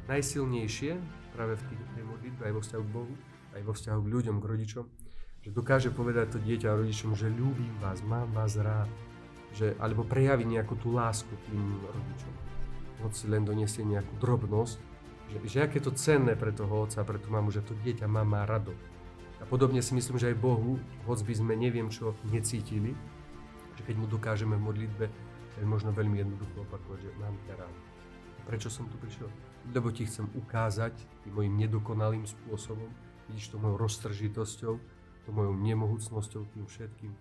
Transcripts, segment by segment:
najsilnejšie práve v tej modlitbe, aj vo vzťahu k Bohu, aj vo vzťahu k ľuďom, k rodičom, že dokáže povedať to dieťa rodičom, že ľúbim vás, mám vás rád, alebo prejaví nejakú tú lásku tým rodičom. Hoci len doniesie nejakú drobnosť, že aké je to cenné pre toho otca, pre tú mamu, že to dieťa má rado. A podobne si myslím, že aj Bohu, hoc by sme neviem čo necítili, že keď mu dokážeme v modlitbe, je možno veľmi jednoducho opakovať, že mám ťa rád. A prečo som tu prišiel? Lebo ti chcem ukázať tým mojim nedokonalým spôsobom, vidíš to mojou roztržitosťou, to mojou nemohúcnosťou, tým všetkým,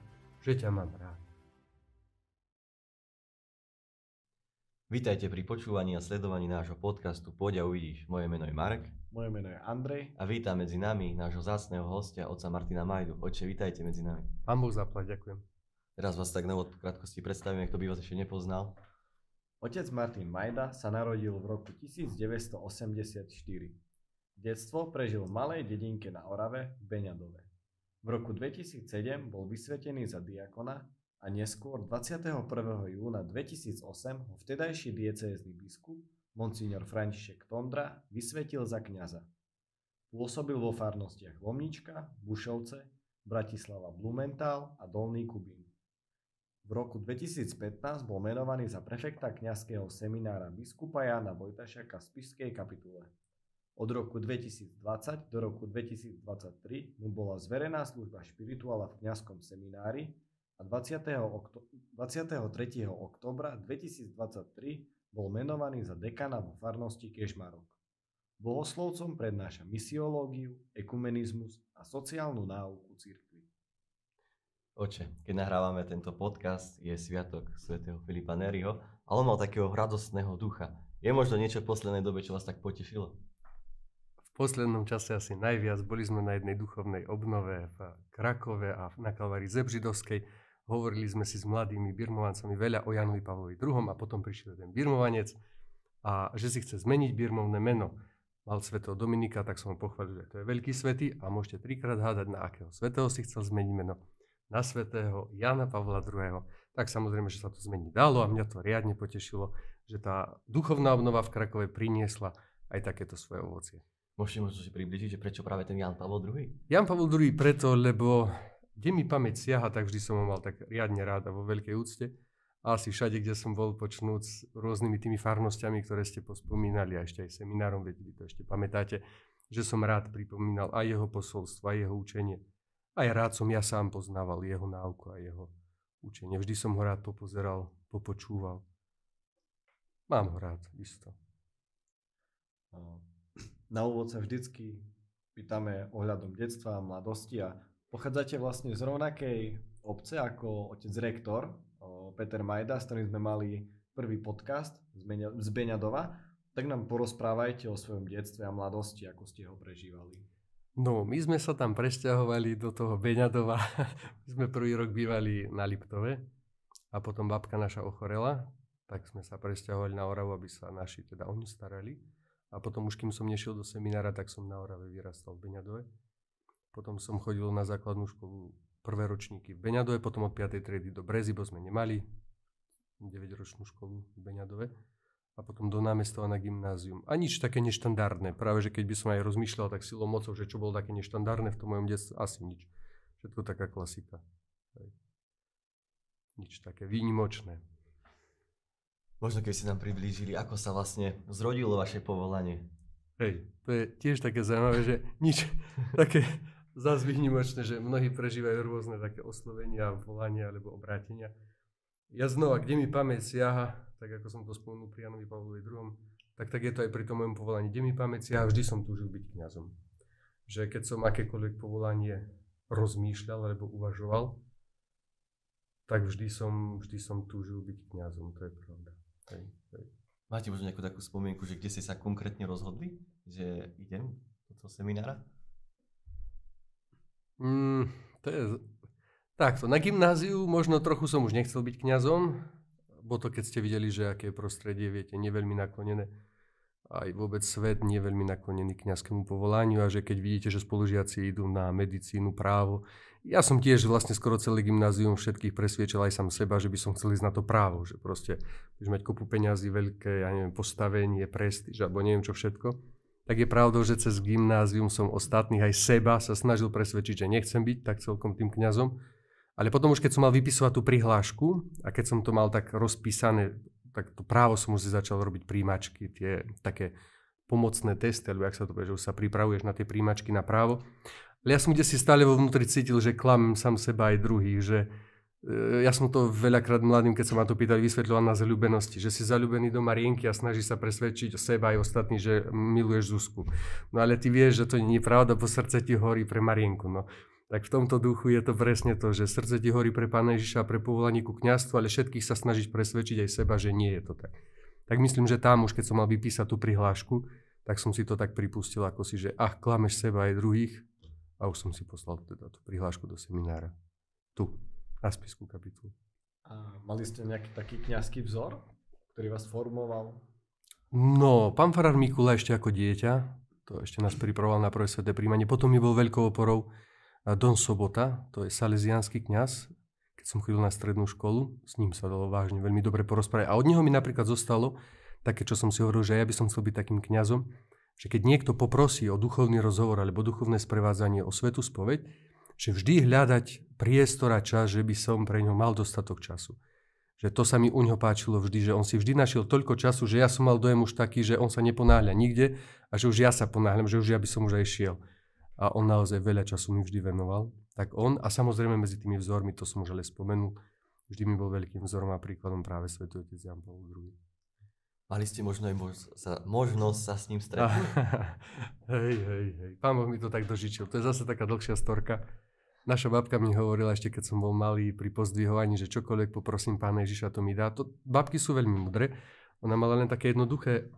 že ťa mám rád. Vítajte pri počúvaní a sledovaní nášho podcastu Poď a uvidíš. Moje meno je Marek. Moje meno je Andrej. A vítam medzi nami nášho vzácneho hostia, otca Martina Majdu. Otče, vítajte medzi nami. Pán Boh zaplať, ďakujem. Teraz vás tak na úvod v krátkosti predstavíme, kto by vás ešte nepoznal. Otec Martin Majda sa narodil v roku 1984. Detstvo prežil v malej dedinke na Orave v Beňadove. V roku 2007 bol vysvetený za diakona a neskôr 21. júna 2008 ho vtedajší diecézny biskup monsignor František Tondra vysvetil za kňaza. Pôsobil vo farnostiach Lomnička, Bušovce, Bratislava Blumenthal a Dolný Kubín. V roku 2015 bol menovaný za prefekta kňazského seminára biskupa Jána Vojtašaka z Spišskej kapitule. Od roku 2020 do roku 2023 mu bola zverená služba špirituála v kňazskom seminári a 23. októbra 2023 bol menovaný za dekana vo farnosti Kežmarok. Bohoslovcom prednáša misiológiu, ekumenizmus a sociálnu náuku cirkvi. Oče, keď nahrávame tento podcast, je sviatok svätého Filipa Neriho, ale on mal takého radostného ducha. Je možno niečo v poslednej dobe, čo vás tak potešilo? V poslednom čase asi najviac. Boli sme na jednej duchovnej obnove v Krakove a na Kalvárii Zebřidovskej. Hovorili sme si s mladými birmovancami veľa o Jánovi Pavlovi II. A potom prišiel ten birmovanec a že si chce zmeniť birmovné meno. Mal svätého Dominika, tak som ho pochválil, že to je veľký svätý a môžete trikrát hádať, na akého svätého si chcel zmeniť meno. Na svätého Jána Pavla II. Tak samozrejme, že sa to zmeniť dalo a mňa to riadne potešilo, že tá duchovná obnova v Krakove priniesla aj takéto svoje ovocie. Môžete možno si približiť, že prečo práve ten Ján Pavol II? Ján Pavol II preto, lebo kde mi pamäť siaha, tak vždy som ho mal tak riadne rád a vo veľkej úcte. A asi všade, kde som bol, počnúc s rôznymi tými farnosťami, ktoré ste pospomínali, a ešte aj seminárom, veď vy to ešte pamätáte, že som rád pripomínal aj jeho posolstvo, aj jeho učenie. Aj rád som ja sám poznával jeho náuku a jeho učenie. Vždy som ho rád popozeral, popočúval. Mám ho rád, isto. Na úvod sa vždycky pýtame ohľadom detstva a mladosti a pochádzate vlastne z rovnakej obce ako otec rektor Peter Majda, s ktorým sme mali prvý podcast z Beňadova. Tak nám porozprávajte o svojom detstve a mladosti, ako ste ho prežívali. No, my sme sa tam presťahovali do toho Beňadova. My sme prvý rok bývali na Liptove a potom babka naša ochorela, tak sme sa presťahovali na Oravu, aby sa naši teda oni starali. A potom už kým som nešiel do seminára, tak som na Orave vyrastal v Beňadove. Potom som chodil na základnú školu prvé ročníky v Beňadove, potom od 5. triedy do Brezy, bo sme nemali 9-ročnú školu v Beňadove. A potom do Námestova na gymnázium. A nič také neštandardné. Práve, že keď by som aj rozmýšľal tak silou mocou, že čo bolo také neštandardné v tom mojom detstve, asi nič. Všetko taká klasika. Nič také výnimočné. Možno keby ste nám priblížili, ako sa vlastne zrodilo vaše povolanie. Hej, to je tiež také zaujímavé, že nič také zás výnimočné, že mnohí prežívajú rôzne také oslovenia, volania alebo obrátenia. Ja znova, kde mi pamäť siaha, tak ako som to spomenul pri Jánovi Pavlovi II, tak je to aj pri tom mojom povolaní. Kde mi pamäť siaha, vždy som túžil byť kňazom. Že keď som akékoľvek povolanie rozmýšľal alebo uvažoval, tak vždy som túžil byť kňazom, to je pravda. Hej. Máte možno nejakú takú spomienku, že kde ste sa konkrétne rozhodli, že idem do toho seminára? To je takto. Na gymnáziu možno trochu som už nechcel byť kňazom, bo to keď ste videli, že aké prostredie, viete, neveľmi naklonené aj vôbec svet nie je veľmi naklonený kňazskému povolaniu a že keď vidíte, že spolužiaci idú na medicínu, právo. Ja som tiež vlastne skoro celé gymnázium všetkých presviečal aj sám seba, že by som chcel ísť na to právo, že proste budeš mať kopu peňazí, veľké, ja neviem, postavenie, prestíž alebo neviem čo všetko. Tak je pravdou, že cez gymnázium som ostatných aj seba sa snažil presvedčiť, že nechcem byť tak celkom tým kňazom. Ale potom už keď som mal vypisovať tú prihlášku a keď som to mal tak rozpísané, tak to právo som už začal robiť príjmačky, tie také pomocné testy, alebo jak sa to povie, že už sa pripravuješ na tie príjmačky na právo. Ale ja som kde si stále vo vnútri cítil, že klamem sám seba aj druhých, že ja som to veľakrát mladým, keď sa ma to pýtali, vysvetľoval na zaľúbenosti, že si zaľúbený do Marienky a snaží sa presvedčiť seba aj ostatní, že miluješ Zuzku. No ale ty vieš, že to nie je pravda, bo srdce ti horí pre Marienku. No. Tak v tomto duchu je to presne to, že srdce ti horí pre Pána Ježiša a pre povolanie ku kňazstvu, ale všetkých sa snažiť presvedčiť aj seba, že nie je to tak. Tak myslím, že tam už keď som mal vypísať tú prihlášku, tak som si to tak pripustil ako si, že klameš seba aj druhých a už som si poslal teda tú prihlášku do seminára. Tu. Na Spišskú kapitulu. A mali ste nejaký taký kňazský vzor, ktorý vás formoval? No, pán farár Mikula ešte ako dieťa, to ešte nás pripravoval na prvé sväté príjmanie. Potom mi bol veľkou oporou Don Sobota, to je salesiánsky kňaz. Keď som chodil na strednú školu, s ním sa dalo vážne veľmi dobre porozprávať. A od neho mi napríklad zostalo také, čo som si hovoril, že ja by som chcel byť takým kňazom, že keď niekto poprosí o duchovný rozhovor alebo duchovné sprevádzanie, o svätú spoveď, že vždy hľadať priestor a čas, že by som pre ňo mal dostatok času. Že to sa mi u ňoho páčilo vždy, že on si vždy našiel toľko času, že ja som mal dojem už taký, že on sa neponáhľa nikde a že už ja sa ponáhľam, že už ja by som už aj šiel. A on naozaj veľa času mi vždy venoval. Tak on, a samozrejme medzi tými vzormi, to som už ale spomenul, vždy mi bol veľkým vzorom a príkladom práve svätý otec Ján Pavol II. Mali ste možno aj možnosť sa s ním stretnúť? Hej. Pán Boh mi to tak dožičil. To je zase taká dlhšia storka. Naša babka mi hovorila ešte, keď som bol malý pri pozdvihovaní, že čokoľvek poprosím Pána Ježiša, to mi dá. Babky sú veľmi múdre. Ona mala len také jednoduché,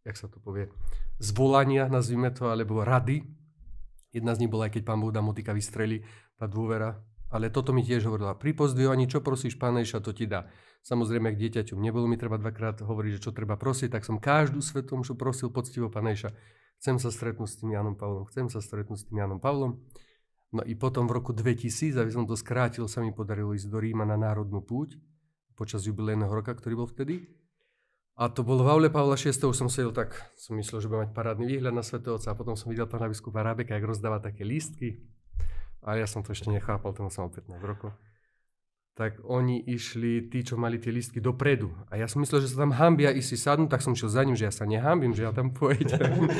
jak sa to povie, zvolania, nazvime to, alebo rady. Jedna z nich bola, aj keď Pán Boh dá motika vystrelí, tá dôvera. Ale toto mi tiež hovorila. Pri pozdvihovaní, čo prosíš Pána Ježiša, to ti dá. Samozrejme, ak dieťaťom nebolo mi treba dvakrát hovoriť, že čo treba prosiť, tak som každú svätú omšu prosil poctivo Pána Ježiša. Chcem sa stretnúť s tým Jánom Pavlom. No i potom v roku 2000, aby som to skrátil, sa mi podarilo ísť do Ríma na národnú púť počas jubilejného roka, ktorý bol vtedy. A to bolo v aule Pavla VI, už som sedel tak, som myslel, že budem mať parádny výhľad na svätého Otca a potom som videl pána biskupa Rábeka, jak rozdáva také lístky. A ja som to ešte nechápal, ten som mal 15 rokov. Tak oni išli, tí, čo mali tie lístky, dopredu. A ja som myslel, že sa tam hambia ísť si sadnúť, tak som šiel za ním, že ja sa nehambím, že ja tam pôjdem.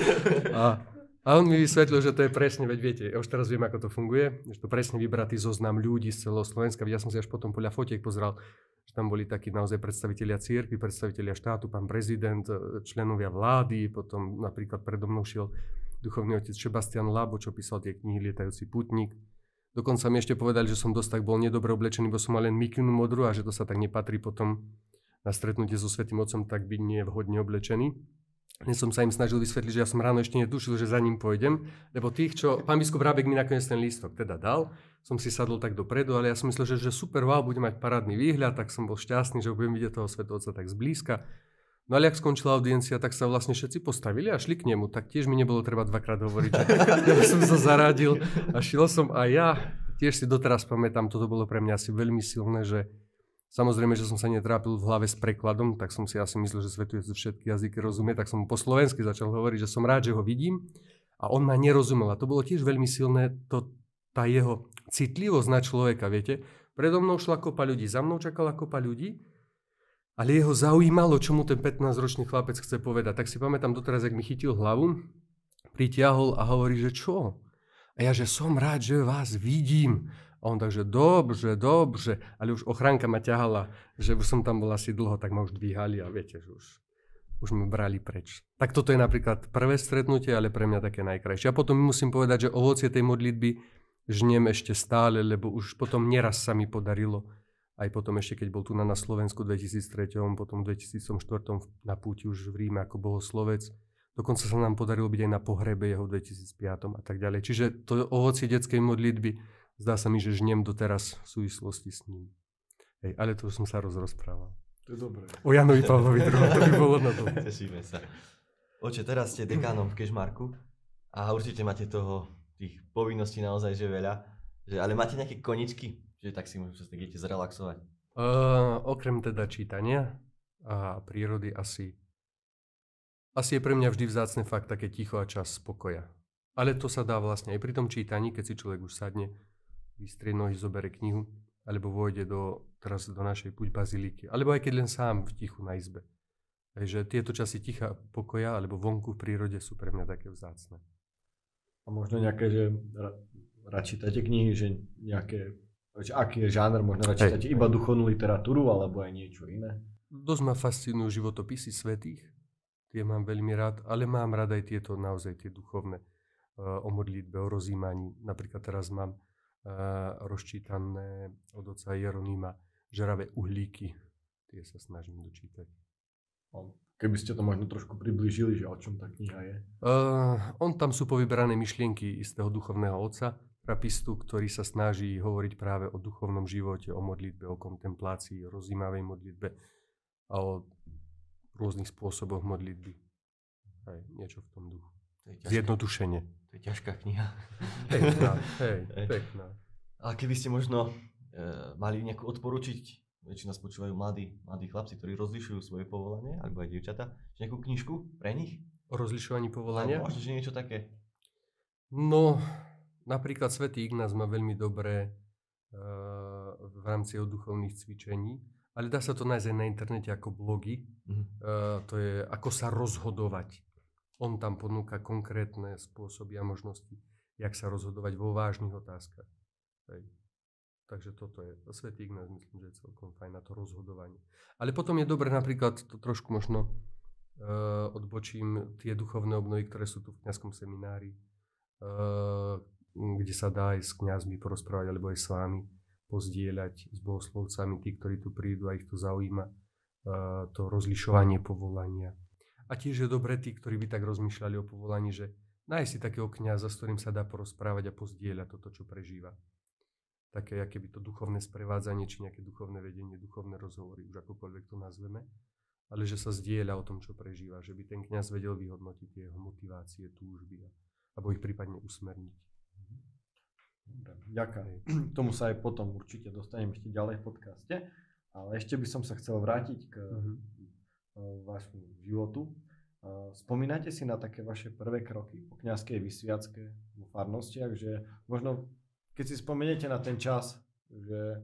A on mi vysvetlil, že to je presne, veď viete, ja už teraz viem, ako to funguje, že to presne vybratý zoznam ľudí z celého Slovenska. Ja som si až potom podľa fotiek pozeral, že tam boli takí naozaj predstavitelia cirkvi, predstavitelia štátu, pán prezident, členovia vlády, potom napríklad predo mnou šiel duchovný otec Sebastian Labo, čo písal tie knihy Lietajúci putník. Dokonca mi ešte povedali, že som dosť tak bol nedobre oblečený, bo som mal len mikinu modrú a že to sa tak nepatrí potom na stretnutie so Svätým Otcom, tak byť nie vhodne oblečený. Dnes som sa im snažil vysvetliť, že ja som ráno ešte netušil, že za ním pôjdem, lebo tých, čo pán biskup Rábek mi nakoniec ten lístok teda dal, som si sadol tak dopredu, ale ja som myslel, že super, wow, budem mať parádny výhľad, tak som bol šťastný, že budem vidieť toho Svätého Otca tak zblízka. No ale ak skončila audiencia, tak sa vlastne všetci postavili a šli k nemu, tak tiež mi nebolo treba dvakrát hovoriť, že ja som sa zaradil a šiel som aj ja. Tiež si doteraz pamätám, toto bolo pre mňa asi veľmi silné, že samozrejme, že som sa netrápil v hlave s prekladom, tak som si asi myslel, že Svätý Otec všetky jazyky rozumie, tak som po slovensky začal hovoriť, že som rád, že ho vidím a on ma nerozumel. A to bolo tiež veľmi silné, tá jeho citlivosť na človeka, viete. Predo mnou šla kopa ľudí, za mnou čakala kopa ľudí, ale jeho zaujímalo, čo mu ten 15-ročný chlapec chce povedať. Tak si pamätám doteraz, jak mi chytil hlavu, pritiahol a hovorí, že čo? A ja, že som rád, že vás vidím. A on takže, dobře, ale už ochránka ma ťahala, že už som tam bol asi dlho, tak ma už dvíhali a viete, že už ma brali preč. Tak toto je napríklad prvé stretnutie, ale pre mňa také najkrajšie. A potom musím povedať, že ovocie tej modlitby žnem ešte stále, lebo už potom neraz sa mi podarilo, aj potom ešte, keď bol tu na Slovensku v 2003, potom v 2004 na púti už v Ríme ako bohoslovec. Dokonca sa nám podarilo byť aj na pohrebe jeho v 2005 a tak ďalej. Čiže to ovocie detskej modlitby zdá sa mi, že žnem doteraz v súvislosti s ním. Hej, ale to už som sa rozprával. To je dobré. O Jánovi Pavlovi II, to by bolo na to. Tešíme sa. Oče, teraz ste dekánom v Kežmarku a určite máte tých povinností naozaj že veľa. Ale máte nejaké koničky, že tak si môžete idete zrelaxovať? Okrem teda čítania a prírody asi je pre mňa vždy vzácne fakt také ticho a čas spokoja. Ale to sa dá vlastne aj pri tom čítaní, keď si človek už sadne, vystrie nohy, zobere knihu, alebo vôjde teraz do našej buď bazilíky, alebo aj keď len sám v tichu na izbe. Takže tieto časy ticha, pokoja alebo vonku v prírode sú pre mňa také vzácne. A možno nejaké, že rád čítate knihy, že aký je žáner, možno rád čítate iba duchovnú literatúru alebo aj niečo iné? Dosť ma fascinujú životopisy svätých, tie mám veľmi rád, ale mám rád aj tieto naozaj tie duchovné o modlitbe, o rozjímaní. Napríklad teraz mám rozčítané od otca Jeronýma Žeravé uhlíky, tie sa snažím dočítať. Keby ste to možno trošku priblížili, že o čom tá kniha je? Tam sú povyberané myšlienky istého duchovného otca, trapistu, ktorý sa snaží hovoriť práve o duchovnom živote, o modlitbe, o kontemplácii, o rozjímavej modlitbe a o rôznych spôsoboch modlitby. Aj niečo v tom duchu. Zjednodušenie. To je ťažká kniha. Pekná. A keby ste možno mali nejakú odporučiť, väčšina nás počúvajú mladí chlapci, ktorí rozlišujú svoje povolanie, alebo aj dievčatá, nejakú knižku pre nich? O rozlišovaní povolania? Možno, že niečo také. No, napríklad svätý Ignác má veľmi dobré v rámci duchovných cvičení, ale dá sa to nájsť aj na internete ako blogy. To je ako sa rozhodovať. On tam ponúka konkrétne spôsoby a možnosti, jak sa rozhodovať vo vážnych otázkach. Hej. Takže toto je, svätý Ignác myslím, že je celkom fajn na to rozhodovanie. Ale potom je dobre napríklad, to trošku možno odbočím, tie duchovné obnovy, ktoré sú tu v kňazskom seminári, kde sa dá aj s kňazmi porozprávať, alebo aj s vami pozdieľať s bohoslovcami, tí, ktorí tu prídu a ich to zaujíma, to rozlišovanie povolania. A tiež je dobre tí, ktorí by tak rozmýšľali o povolaní, že nájsť si takého kňaza, s ktorým sa dá porozprávať a pozdieľať toto, čo prežíva. Také, aké by to duchovné sprevádzanie, či nejaké duchovné vedenie, duchovné rozhovory, už akokoľvek to nazveme, ale že sa zdieľa o tom, čo prežíva, že by ten kňaz vedel vyhodnotiť tie jeho motivácie, túžby, alebo ich prípadne usmerniť. Ďakujem. K tomu sa aj potom určite dostanem ešte ďalej v podcaste, ale ešte by som sa chcel vrátiť k vášmu životu. Spomínate si na také vaše prvé kroky po kňazskej vysviacke vo farnostiach, že možno keď si spomeniete na ten čas, že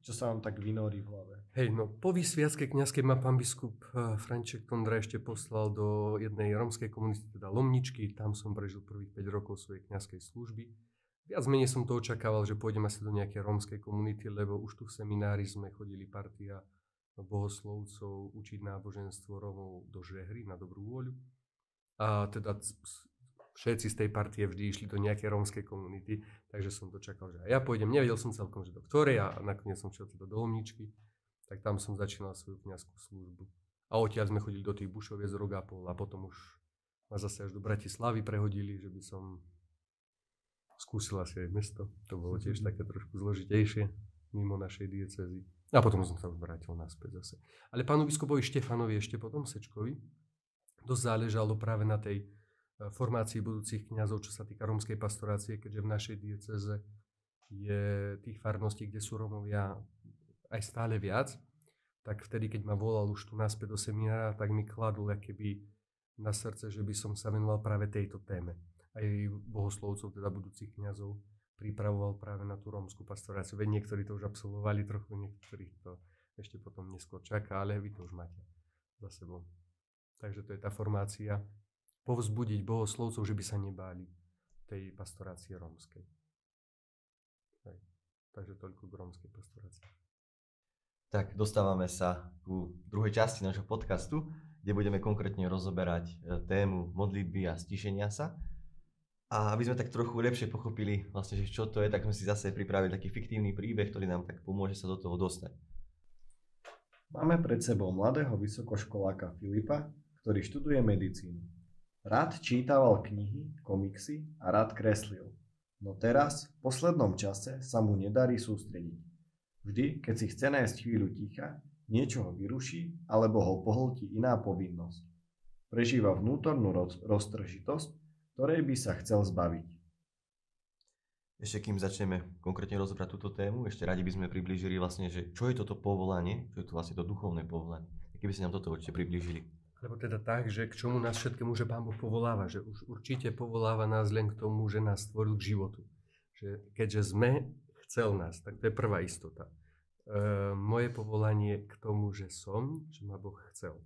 čo sa vám tak vynorí v hlave? Hej, no po vysviacke kňazskej ma pán biskup František Tondra ešte poslal do jednej rómskej komunity, teda Lomničky. Tam som prežil prvých 5 rokov svojej kňazskej služby. Viac menej som to očakával, že pôjdem asi do nejakej rómskej komunity, lebo už tu v seminári sme chodili partia bohoslovcov učiť náboženstvo Rómov do Žehry na dobrú vôľu. A teda všetci z tej partie vždy išli do nejakej rómskej komunity, takže som to čakal, že aj ja pôjdem. Nevedel som celkom, že do ktorej, a nakoniec som šiel teda do Lomničky, tak tam som začínal svoju kňazskú službu. A odtiaľ sme chodili do tých Bušoviec, Rogapol a potom už ma zase až do Bratislavy prehodili, že by som skúsil asi aj mesto. To bolo tiež také trošku zložitejšie mimo našej diecézy. A potom som sa už vrátil naspäť zase. Ale pánu biskupovi Štefanovi ešte potom Sečkovi dosť záležalo práve na tej formácii budúcich kňazov, čo sa týka rómskej pastorácie, keďže v našej diecéze je tých farností, kde sú Rómovia aj stále viac, tak vtedy, keď ma volal už tu naspäť do seminára, tak mi kladol akéby na srdce, že by som sa venoval práve tejto téme. Aj bohoslovcov, teda budúcich kňazov, pripravoval práve na tú rómsku pastoráciu. Veď niektorí to už absolvovali trochu, niektorých to ešte potom neskôr čaká, ale vy to už máte za sebou. Takže to je tá formácia, povzbudiť bohoslovcov, že by sa nebáli tej pastorácie rómskej. Hej. Takže toľko k rómskej pastorácii. Tak dostávame sa ku druhej časti nášho podcastu, kde budeme konkrétne rozoberať tému modlitby a stíšenia sa. A aby sme tak trochu lepšie pochopili vlastne, že čo to je, tak sme si zase pripravili taký fiktívny príbeh, ktorý nám tak pomôže sa do toho dostať. Máme pred sebou mladého vysokoškoláka Filipa, ktorý študuje medicínu. Rád čítaval knihy, komiksy a rád kreslil. No teraz, v poslednom čase, sa mu nedarí sústrediť. Vždy, keď si chce nájsť chvíľu ticha, niečo ho vyruší alebo ho pohltí iná povinnosť. Prežíva vnútornú roztržitosť, ktorej by sa chcel zbaviť. Ešte kým začneme konkrétne rozobrať túto tému, ešte radi by sme priblížili vlastne, že čo je toto povolanie, čo je to vlastne to duchovné povolanie. Keby ste nám toto určite priblížili. Lebo teda tak, že k čomu nás všetkému, že Pán Boh povoláva, že už určite povoláva nás len k tomu, že nás stvoril k životu. Že keďže sme, chcel nás, tak to je prvá istota. Moje povolanie k tomu, že som, že ma Boh chcel.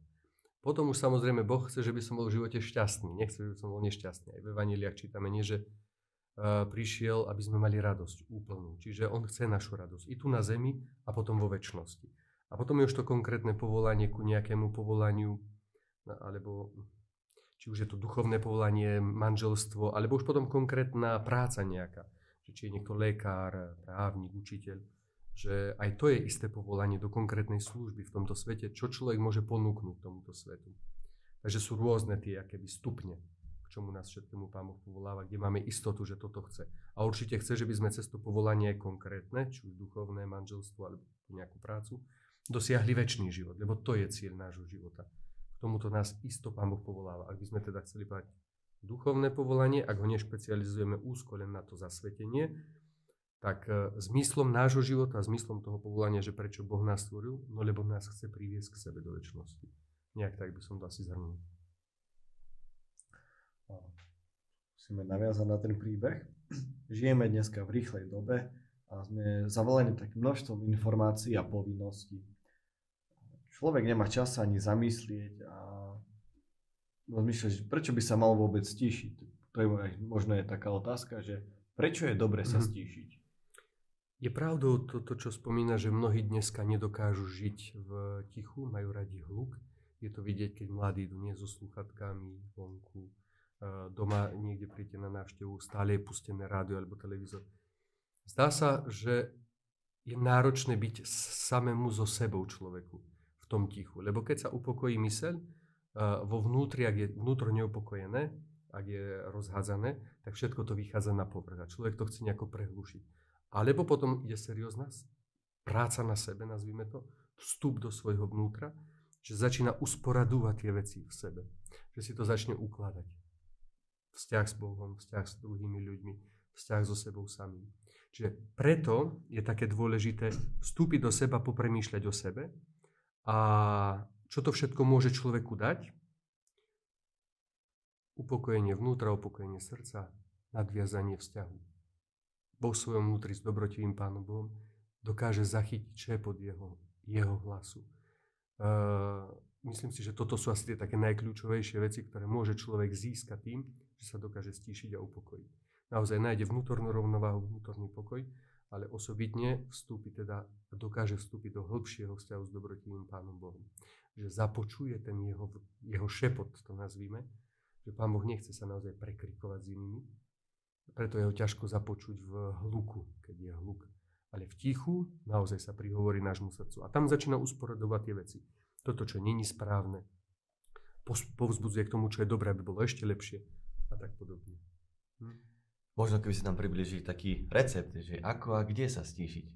Potom už samozrejme Boh chce, že by som bol v živote šťastný. Nechce, že by som bol nešťastný. Aj v Evanjeliách čítame, nie, že prišiel, aby sme mali radosť úplnú. Čiže on chce našu radosť i tu na zemi a potom vo večnosti. A potom je už to konkrétne povolanie ku nejakému povolaniu, alebo či už je to duchovné povolanie, manželstvo, alebo už potom konkrétna práca nejaká. Či je niekto lekár, právnik, učiteľ. Že aj to je isté povolanie do konkrétnej služby v tomto svete, čo človek môže ponúknuť tomuto svetu. Takže sú rôzne tie akéby stupne, k čomu nás všetkému Pán Boh povoláva, kde máme istotu, že toto chce. A určite chce, že by sme cez to povolanie konkrétne, či už duchovné, manželstvo, alebo nejakú prácu, dosiahli večný život, lebo to je cieľ nášho života. K tomuto nás isto Pán Boh povoláva. Ak by sme teda chceli povedať duchovné povolanie, ak ho nešpecializujeme úzko len na to zasvetenie, tak zmyslom nášho života, zmyslom toho povolania, že prečo Boh nás stvoril, no lebo nás chce priviesť k sebe do večnosti. Nejak tak by som to asi zhrnul. Musíme naviazať na ten príbeh. Žijeme dneska v rýchlej dobe a sme zavalení takým množstvom informácií a povinností. Človek nemá čas sa ani zamyslieť a rozmýšľať, prečo by sa mal vôbec stíšiť. To je možno je taká otázka, že prečo je dobre sa stíšiť? Je pravdou to, čo spomína, že mnohí dneska nedokážu žiť v tichu, majú radi hluk. Je to vidieť, keď mladí idú nie so slúchatkami vonku, doma niekde príjete na návštevu, stále je pustené rádio alebo televízor. Zdá sa, že je náročné byť samému so sebou človeku v tom tichu. Lebo keď sa upokojí myseľ, vo vnútri, ak je vnútro neupokojené, ak je rozhádzané, tak všetko to vychádza na povrch a človek to chce nejako prehlušiť. Alebo potom ide seriózna práca na sebe, nazvime to, vstup do svojho vnútra, že začína usporadúvať tie veci v sebe. Že si to začne ukladať. Vzťah s Bohom, vzťah s druhými ľuďmi, vzťah so sebou samým. Čiže preto je také dôležité vstúpiť do seba, popremýšľať o sebe a čo to všetko môže človeku dať? Upokojenie vnútra, upokojenie srdca, nadviazanie vzťahu. Vo svojom vnútri s dobrotivým Pánom Bohom dokáže zachytiť šepot jeho hlasu. Myslím si, že toto sú asi tie také najkľúčovejšie veci, ktoré môže človek získať tým, že sa dokáže stíšiť a upokojiť. Naozaj nájde vnútornú rovnováhu, vnútorný pokoj, ale osobitne dokáže vstúpiť do hĺbšieho vzťahu s dobrotivým Pánom Bohom. Že započuje ten jeho šepot, to nazvíme, že Pán Boh nechce sa naozaj prekrikovať s inými, preto je ho ťažko započuť v hluku, keď je hluk. Ale v tichu naozaj sa prihovorí nášmu srdcu. A tam začína usporadovať tie veci. Toto, čo není správne, povzbudzuje k tomu, čo je dobré, aby bolo ešte lepšie a tak podobne. Možno keby si nám približili taký recept, že ako a kde sa stíšiť?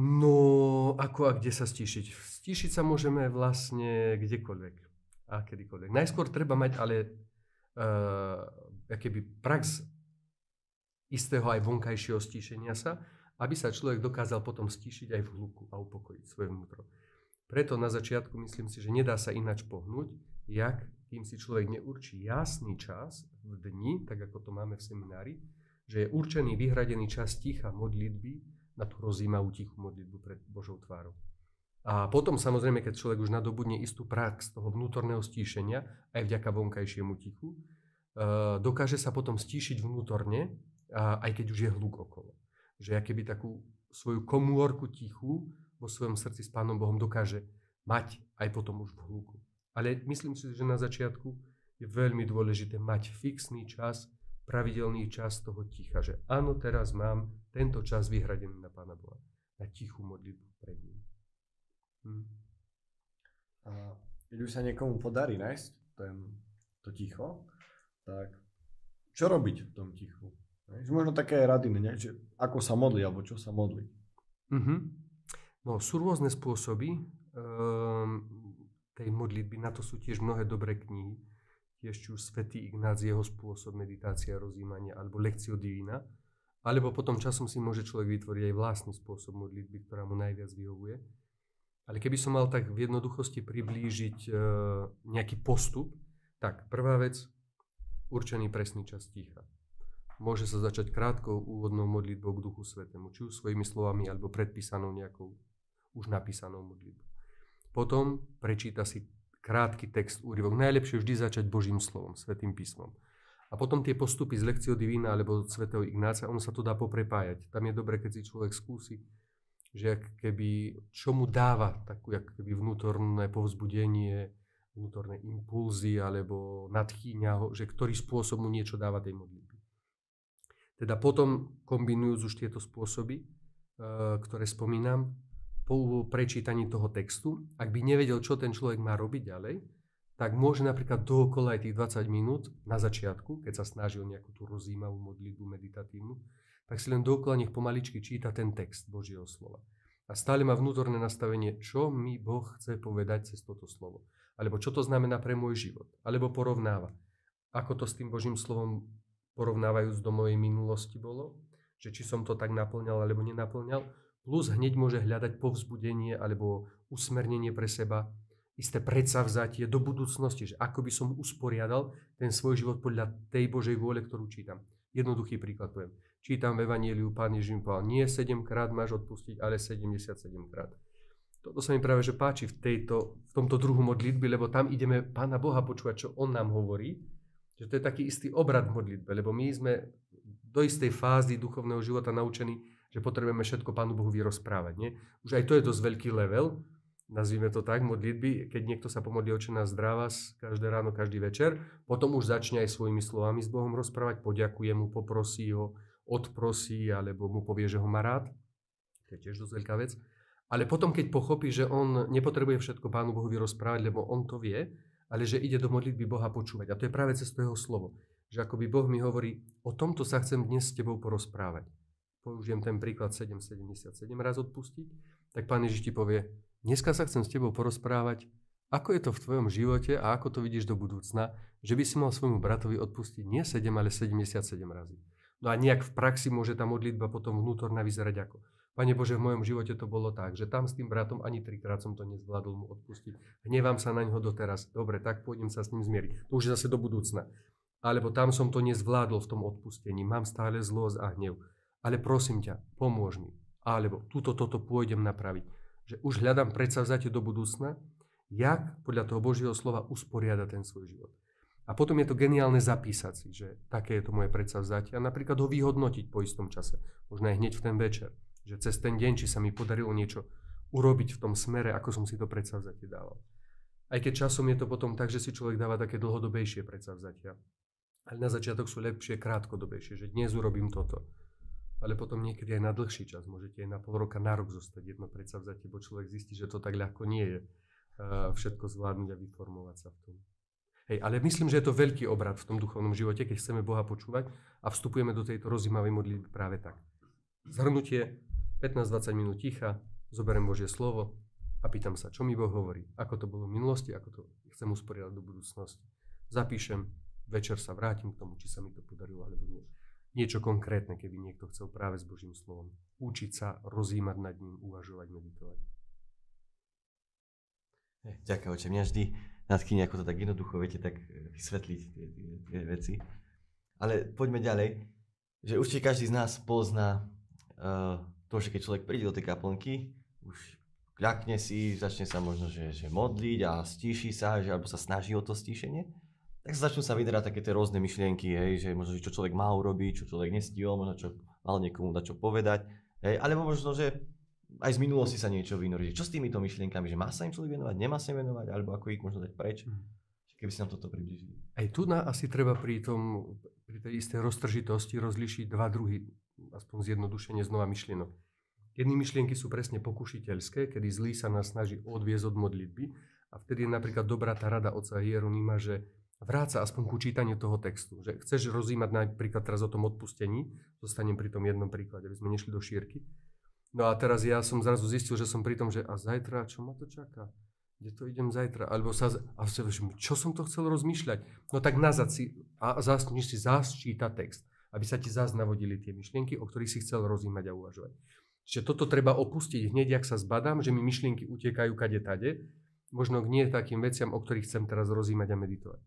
No, ako a kde sa stíšiť? Stíšiť sa môžeme vlastne kdekoľvek a kedykoľvek. Najskôr treba mať ale prax istého aj vonkajšieho stíšenia sa, aby sa človek dokázal potom stíšiť aj v hluku a upokojiť svoje vnútro. Preto na začiatku myslím si, že nedá sa ináč pohnúť, kým si človek neurčí jasný čas v dni, tak ako to máme v seminári, že je určený, vyhradený čas ticha modlitby na tú rozjímavú tichú modlitbu pred Božou tvárou. A potom samozrejme, keď človek už nadobudne istú prax toho vnútorného stíšenia, aj vďaka vonkajšiemu tichu, dokáže sa potom stíšiť vnútorne, aj keď už je hluk okolo. Že akéby takú svoju komórku tichu vo svojom srdci s Pánom Bohom dokáže mať aj potom už v hluku. Ale myslím si, že na začiatku je veľmi dôležité mať fixný čas, pravidelný čas toho ticha. Že áno, teraz mám tento čas vyhradený na Pána Boha. Na tichú modlitbu pred ním. A keď už sa niekomu podarí nájsť to ticho, tak čo robiť v tom tichu? Možno také rady, že ako sa modliť, alebo čo sa modliť. No, sú rôzne spôsoby. tej modlitby. Na to sú tiež mnohé dobré knihy. Tiež či už svätý Ignác, jeho spôsob meditácia, rozjímania, alebo Lectio Divina. Alebo potom časom si môže človek vytvoriť aj vlastný spôsob modlitby, ktorá mu najviac vyhovuje. Ale keby som mal tak v jednoduchosti priblížiť nejaký postup, tak prvá vec, určený presný čas ticha. Môže sa začať krátkou úvodnou modlitbou k Duchu Svätému, či už svojimi slovami, alebo predpísanou nejakou už napísanou modlitbou. Potom prečíta si krátky text, úryvok. Najlepšie vždy začať Božím slovom, Svätým písmom. A potom tie postupy z Lectio Divina alebo svätého Ignáca, ono sa to dá poprepájať. Tam je dobre, keď si človek skúsi, že keby, čo mu dáva takú keby vnútorné povzbudenie, vnútorné impulzy alebo nadchýňa ho, že ktorý spôsob mu niečo dáva tej modlitby. Teda potom kombinujúc už tieto spôsoby, ktoré spomínam, po prečítaní toho textu, ak by nevedel, čo ten človek má robiť ďalej, tak môže napríklad dookola aj tých 20 minút na začiatku, keď sa snaží o nejakú tú rozjímavú modlitbu meditatívnu, tak si len dookola nech pomaličky číta ten text Božieho slova. A stále má vnútorné nastavenie, čo mi Boh chce povedať cez toto slovo. Alebo čo to znamená pre môj život. Alebo porovnáva. Ako to s tým Božím slovom porovnávajúc do mojej minulosti bolo, že či som to tak naplňal alebo nenaplňal. Plus hneď môže hľadať povzbudenie alebo usmernenie pre seba, isté predsavzatie do budúcnosti, že ako by som usporiadal ten svoj život podľa tej Božej vôle, ktorú čítam. Jednoduchý príklad poviem. Čítam v Evanjeliu, Pán Ježiš mi povedal, nie 7-krát máš odpustiť, ale 77-krát. Toto sa mi práve že páči v tomto druhu modlitby, lebo tam ideme Pána Boha počúvať, čo On nám hovorí. Že to je taký istý obrad v modlitbe, lebo my sme do istej fázy duchovného života naučení, že potrebujeme všetko Pánu Bohu vyrozprávať. Nie? Už aj to je dosť veľký level, nazvime to tak, modlitby, keď niekto sa pomodlí Otče náš zdravá každé ráno, každý večer, potom už začne aj svojimi slovami s Bohom rozprávať, poďakuje mu, poprosí ho, odprosí, alebo mu povie, že ho má rád. To je tiež dosť veľká vec. Ale potom, keď pochopí, že on nepotrebuje všetko Pánu Bohu vyrozprávať, lebo on to vie, ale že ide do modlitby Boha počúvať. A to je práve cez to jeho slovo. Že akoby Boh mi hovorí, o tomto sa chcem dnes s tebou porozprávať. Použijem ten príklad 7,77 raz odpustiť, tak Pán Ježiš ti povie, dneska sa chcem s tebou porozprávať, ako je to v tvojom živote a ako to vidíš do budúcna, že by si mal svojmu bratovi odpustiť nie 7, ale 77 razy. No a nejak v praxi môže tá modlitba potom vnútorná vyzerať ako. Pane Bože, v mojom živote to bolo tak, že tam s tým bratom ani 3-krát som to nezvládol mu odpustiť. Hnevám sa na ňo doteraz. Dobre, tak pôjdem sa s ním zmieriť. To už je zase do budúcna. Alebo tam som to nezvládol v tom odpustení. Mám stále zlosť a hnev. Ale prosím ťa, pomôž mi. Alebo toto pôjdem napraviť. Že už hľadám predsavzatie do budúcna, jak podľa toho Božieho slova usporiada ten svoj život. A potom je to geniálne zapísať si, že také je to moje predsavzatie a napríklad ho vyhodnotiť po istom čase. Možno aj hneď v ten večer. Že cez ten deň, či sa mi podarilo niečo urobiť v tom smere, ako som si to predsavzatie dával. Aj keď časom je to potom tak, že si človek dáva také dlhodobejšie predsavzatia. Ale na začiatok sú lepšie krátkodobejšie, že dnes urobím toto. Ale potom niekedy aj na dlhší čas. Môžete aj na pol roka, na rok zostať jedno predsavzatie, bo človek zistí, že to tak ľahko nie je všetko zvládnuť a vyformovať sa v tom. Hej, ale myslím, že je to veľký obrad v tom duchovnom živote, keď chceme Boha počúvať a vstupujeme do tejto rozjímavej modlitby práve tak. Zhrnutie, 15-20 minút ticha, zoberiem Božie slovo a pýtam sa, čo mi Boh hovorí, ako to bolo v minulosti, ako to chcem usporiadať do budúcnosti. Zapíšem, večer sa vrátim k tomu, či sa mi to podarilo alebo nie. Niečo konkrétne, keby niekto chcel práve s Božím slovom učiť sa, rozjímať nad ním, uvažovať, meditovať. Ďakujem, oče. Mňa vždy nadchýne, ako to tak jednoducho viete tak vysvetliť tie veci. Ale poďme ďalej, že určite každý z nás pozná to, že keď človek príde do tej kaplnky, už kľakne si, začne sa možno že modliť a stíši sa, že, alebo sa snaží o to stíšenie, tak sa začnú sa vyderať také tie rôzne myšlienky, hej, že možno, čo človek má urobiť, čo človek nestihol, možno čo mal niekomu dať čo povedať, hej, alebo možno, že aj z minulosti sa niečo vynorí. Čo s týmito myšlienkami, že má sa im človek venovať, nemá sa im venovať, alebo ako ich možno dať preč, keby si nám toto priblížili. Aj tu asi treba pri tej istej roztržitosti rozlíšiť dva druhy, aspoň zjednodušene znova myšlienok. Jedny myšlienky sú presne pokušiteľské, kedy zlý sa nás snaží odviesť od modlitby a vtedy je napríklad dobrá tá rada otca Hieronýma, že vráť sa aspoň ku čítaniu toho textu. Že chceš rozímať napríklad teraz o tom odpustení, zostanem pri tom jednom príklade, aby sme nešli do šírky. No a teraz ja som zrazu zistil, že som pri tom, že a zajtra čo ma to čaká? kde to idem zajtra, alebo čo som to chcel rozmýšľať? No tak nazad si a začneš si čítať text, aby sa ti zás navodili tie myšlienky, o ktorých si chcel rozímať a uvažovať. Čiže toto treba opustiť hneď, ak sa zbadám, že mi myšlienky utekajú kade tade, možno k nie takým veciam, o ktorých chcem teraz rozímať a meditovať.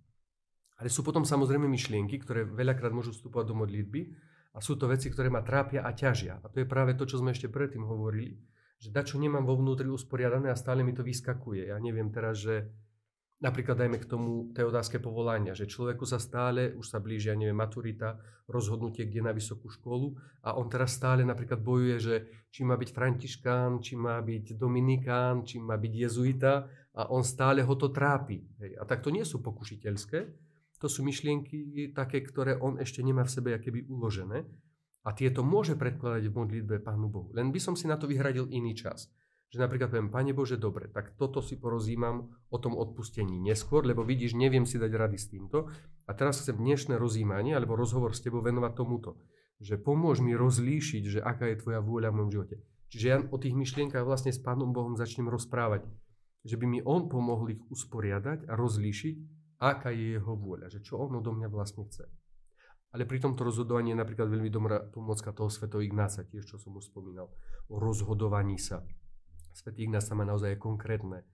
Ale sú potom samozrejme myšlienky, ktoré veľakrát môžu vstupovať do modlitby a sú to veci, ktoré ma trápia a ťažia. A to je práve to, čo sme ešte predtým hovorili, že dačo nemám vo vnútri usporiadané a stále mi to vyskakuje. Ja neviem teraz, že napríklad dajme k tomu tej otázke povolania, že človeku sa stále, už sa blíži, ja neviem, maturita, rozhodnutie, kde na vysokú školu a on teraz stále napríklad bojuje, že či má byť františkán, či má byť dominikán, či má byť jezuita a on stále ho to trápi. Hej. A tak to nie sú pokušiteľské, to sú myšlienky také, ktoré on ešte nemá v sebe akéby uložené a tieto môže predkladať v modlitbe Pánu Bohu. Len by som si na to vyhradil iný čas. Že napríklad poviem, Pane Bože, dobre, tak toto si porozímam o tom odpustení neskôr, lebo vidíš, neviem si dať rady s týmto. A teraz chcem dnešné rozímanie alebo rozhovor s tebou venovať tomuto. Že pomôž mi rozlíšiť, že aká je tvoja vôľa v mojom živote. Čiže ja o tých myšlienkach vlastne s Pánom Bohom začnem rozprávať. Že by mi on pomohol ich usporiadať a rozlíšiť, aká je jeho vôľa, že čo on odo mňa vlastne chce. Ale pri tomto rozhodovaní je napríklad veľmi dobrá pomôcka toho svätého Ignáca, tiež čo som už spomínal, o rozhodovaní sa. Svätý Ignác má naozaj konkrétne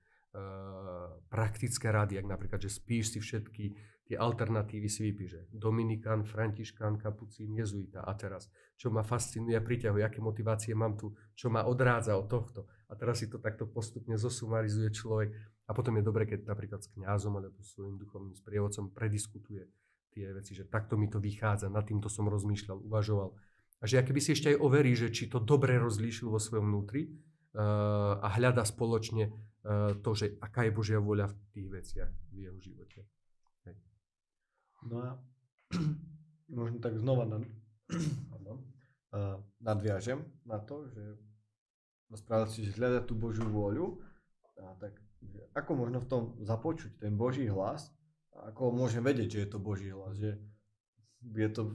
praktické rady, ak napríklad, že spíš si všetky tie alternatívy, si vypíš, Dominikán, Františkán, Kapucín, jezuita a teraz, čo ma fascinuje a priťahuje, aké motivácie mám tu, čo ma odrádza od tohto. A teraz si to takto postupne zosumarizuje človek a potom je dobre, keď napríklad s kňazom alebo svojím duchovným sprievodcom prediskutuje tie veci, že takto mi to vychádza, nad týmto som rozmýšľal, uvažoval. A že akoby si ešte aj overí, že či to dobre rozlíšil vo svojom vnútri a hľadá spoločne to, že aká je Božia vôľa v tých veciach v jeho živote. Hej. No a možno tak znova nadviažem na to, že rozprávať si, že hľadať tú Božiu vôľu, a tak ako možno v tom započuť ten Boží hlas, a ako môžem vedieť, že je to Boží hlas, že je to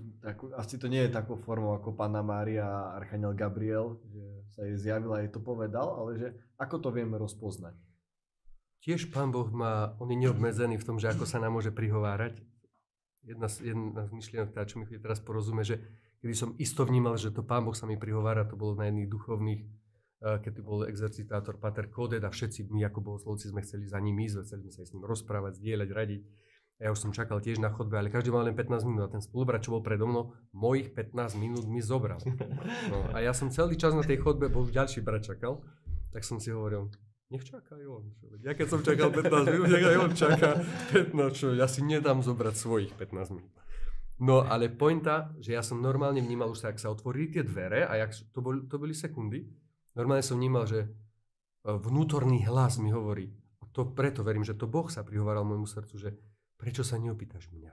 asi to nie je takou formou ako Panna Mária a Archaniel Gabriel, že sa jej zjavil a jej to povedal, ale že ako to vieme rozpoznať? Tiež Pán Boh on je neobmedzený v tom, že ako sa nám môže prihovárať. Jedna z myšlienok, čo mi teraz porozumie, že kedy som isto vnímal, že to Pán Boh sa mi prihovára, to bolo na jedných duchovných, keď tu bol exercitátor Pater Kodet a všetci my ako bohoslovci sme chceli za ním ísť, chceli sme sa s ním rozprávať, zdieľať, radiť. A ja už som čakal tiež na chodbe, ale každý mal len 15 minút a ten spolubrat, čo bol predo mnou, mojich 15 minút mi zobral. No, a ja som celý čas na tej chodbe, bol už ďalší brat čakal, tak som si hovoril, nech čaká aj on. Ja keď som čakal 15 minút, nech aj on čaká 15, čo ja si nedám zobrať svojich 15 minút. No ale pointa, že ja som normálne vnímal už sa, ak sa otvorili tie dvere a to boli sekundy, normálne som vnímal, že vnútorný hlas mi hovorí, a to preto verím, že to Boh sa prihováral môjmu srdcu, že prečo sa neopýtaš mňa?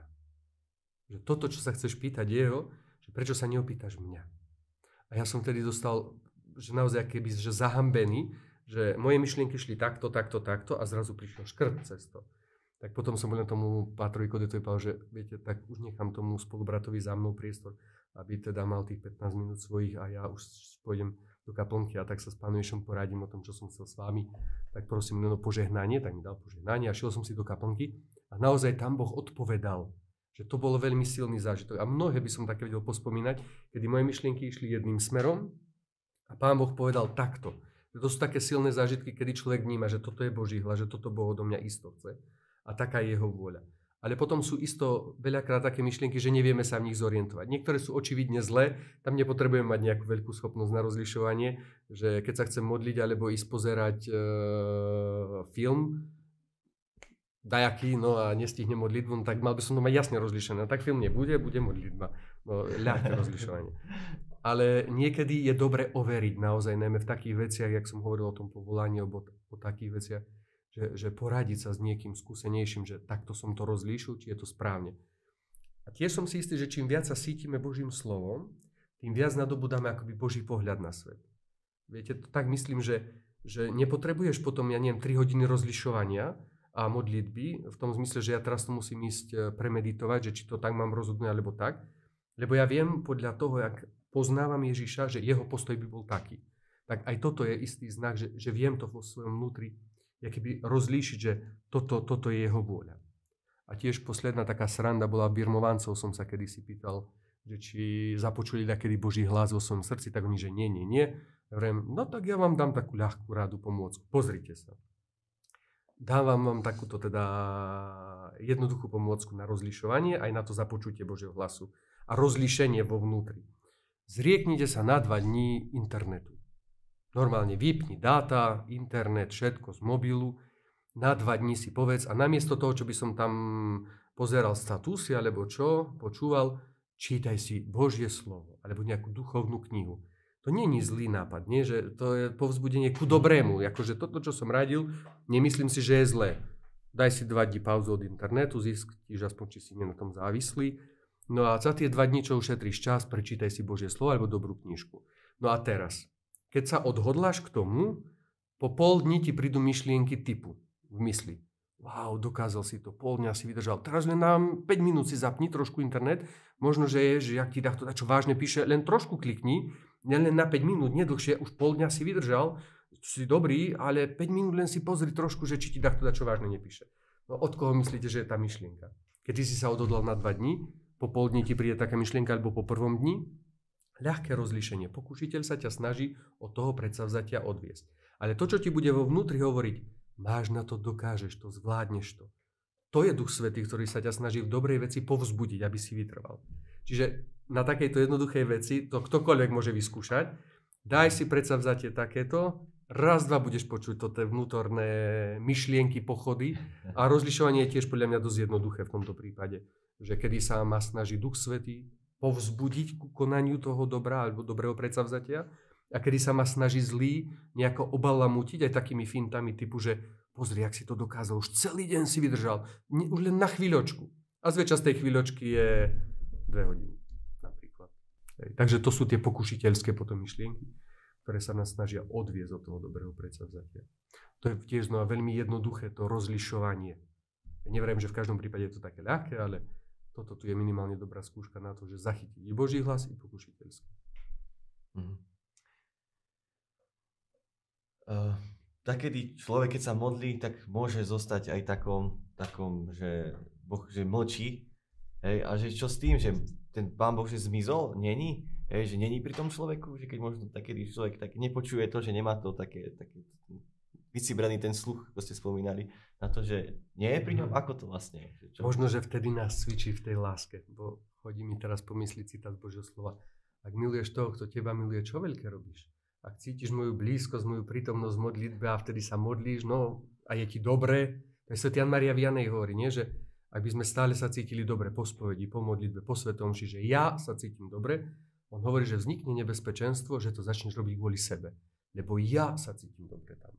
Že toto, čo sa chceš pýtať jeho, že prečo sa neopýtaš mňa? A ja som vtedy dostal, že naozaj keby, že zahambený, že moje myšlienky šli takto a zrazu prišiel škrt cez to. Tak potom som bol na tomu Pátrovi Kodetovi povedal, že viete, tak už nechám tomu spolubratovi za mnou priestor, aby teda mal tých 15 minút svojich a ja už pôjdem do kaplnky a tak sa s Pánom Ježišom poradím o tom, čo som chcel s vami. Tak prosím len o požehnanie, tak mi dal požehnanie a šiel som si do kaplnky. A naozaj tam Boh odpovedal, že to bol veľmi silný zážitok. A mnohé by som také vedel pospomínať, kedy moje myšlienky išli jedným smerom a Pán Boh povedal takto. Že to sú také silné zážitky, kedy človek vníma, že toto je Boží hlas, že toto Boh odo mňa isto chce. A taká je jeho vôľa. Ale potom sú isto veľakrát také myšlienky, že nevieme sa v nich zorientovať. Niektoré sú očividne zlé, tam nepotrebujeme mať nejakú veľkú schopnosť na rozlišovanie, že keď sa chcem modliť alebo ísť pozerať film, dajaký, no a nestihne modlitbu, no tak mal by som to mať jasne rozlišené. Tak film nebude, bude modlitba. No, ľahké rozlišovanie. Ale niekedy je dobre overiť naozaj, najmä v takých veciach, jak som hovoril o tom povolaní, o takých veciach, že poradiť sa s niekým skúsenejším, že takto som to rozlíšil, či je to správne. A tiež som si istý, že čím viac sa sítime Božím slovom, tým viac nadobudáme akoby Boží pohľad na svet. Viete, to tak myslím, že nepotrebuješ potom, 3 hodiny rozlišovania a modlitby, v tom zmysle, že ja teraz to musím ísť premeditovať, že či to tak mám rozhodnúť, alebo tak. Lebo ja viem podľa toho, jak poznávam Ježiša, že jeho postoj by bol taký. Tak aj toto je istý znak, že viem to vo svojom vnútri keby rozlíšiť, že toto je jeho vôľa. A tiež posledná taká sranda bola birmovancov, som sa kedysi pýtal, že či započuli kedy Boží hlas vo svojom srdci, tak oni, že nie. Ja hovorím, no tak ja vám dám takú ľahkú radu, pomôcku. Pozrite sa. Dávam vám takúto teda jednoduchú pomôcku na rozlišovanie, aj na to započutie Božieho hlasu a rozlíšenie vo vnútri. Zrieknite sa na 2 dní internetu. Normálne vypni dáta, internet, všetko z mobilu. Na 2 dní si povedz a namiesto toho, čo by som tam pozeral statusy alebo čo, počúval, čítaj si Božie slovo alebo nejakú duchovnú knihu. To nie je zlý nápad, nie? Že to je povzbudenie ku dobrému. Akože toto, čo som radil, nemyslím si, že je zlé. Daj si 2 dní pauzu od internetu, zistíš aspoň, či si nie na tom závislý. No a za tie 2 dní, čo ušetríš čas, prečítaj si Božie slovo alebo dobrú knižku. No a teraz, keď sa odhodláš k tomu, po pol dní ti prídu myšlienky typu v mysli. Wow, dokázal si to, pol dňa si vydržal. Teraz len na 5 minút si zapni trošku internet. Možno, že je, že ak ti takto čo vážne píše, len trošku klikni, len na 5 minút, nie dlhšie, už pol dňa si vydržal, si dobrý, ale 5 minút len si pozri trošku, že či ti takto čo vážne nepíše. No od koho myslíte, že je tá myšlienka? Keď si sa odhodlal na 2 dní, po pol dní ti príde taká myšlienka, alebo po prvom dni, ľahké rozlíšenie. Pokušiteľ sa ťa snaží od toho predsavzatia odviesť. Ale to, čo ti bude vo vnútri hovoriť, máš na to, dokážeš to, zvládneš to. To je Duch Svätý, ktorý sa ťa snaží v dobrej veci povzbudiť, aby si vytrval. Čiže na takejto jednoduchej veci to ktokoľvek môže vyskúšať. Daj si predsavzatie takéto, raz, dva budeš počuť tie vnútorné myšlienky, pochody a rozlišovanie je tiež podľa mňa dosť jednoduché v tomto prípade. Že kedy sa má snaží Duch Svätý povzbudiť ku konaniu toho dobra alebo dobrého predsavzatia a kedy sa ma snaží zlý nejako obalamutiť aj takými fintami typu, že pozri, jak si to dokázal, už celý deň si vydržal, už len na chvíľočku. A zväčša z tej chvíľočky je 2 hodiny napríklad. Takže to sú tie pokušiteľské potom myšlienky, ktoré sa nás snažia odviesť od toho dobrého predsavzatia. To je tiež znova veľmi jednoduché, to rozlišovanie. Ja neverím, že v každom prípade je to také ľahké, ale toto tu je minimálne dobrá skúška na to, že zachytiť i Boží hlas, i pokušiteľský. Takedy človek, keď sa modlí, tak môže zostať aj takom, že Boh že mlčí. Hej, a že čo s tým, že ten Pán Boh že zmizol? Není? Hej, že není pri tom človeku? Že keď možno takedy človek tak nepočuje to, že nemá to také vycibraný ten sluch, ako ste spomínali, na to, že nie je pri ňom, ako to vlastne je? Čo? Možno, že vtedy nás cvičí v tej láske, bo chodí mi teraz pomysliť citát Božieho slova. Ak miluješ toho, kto teba miluje, čo veľké robíš? Ak cítiš moju blízkosť, moju prítomnosť v modlitbe a vtedy sa modlíš, no a je ti dobre, to je Svätý Ján Mária Vianney hovorí, nie? Že ak by sme stále sa cítili dobre po spovedi, po modlitbe, po svetom, čiže ja sa cítim dobre, on hovorí, že vznikne nebezpečenstvo, že to začneš robiť kvôli sebe, lebo ja sa cítim dobre tam.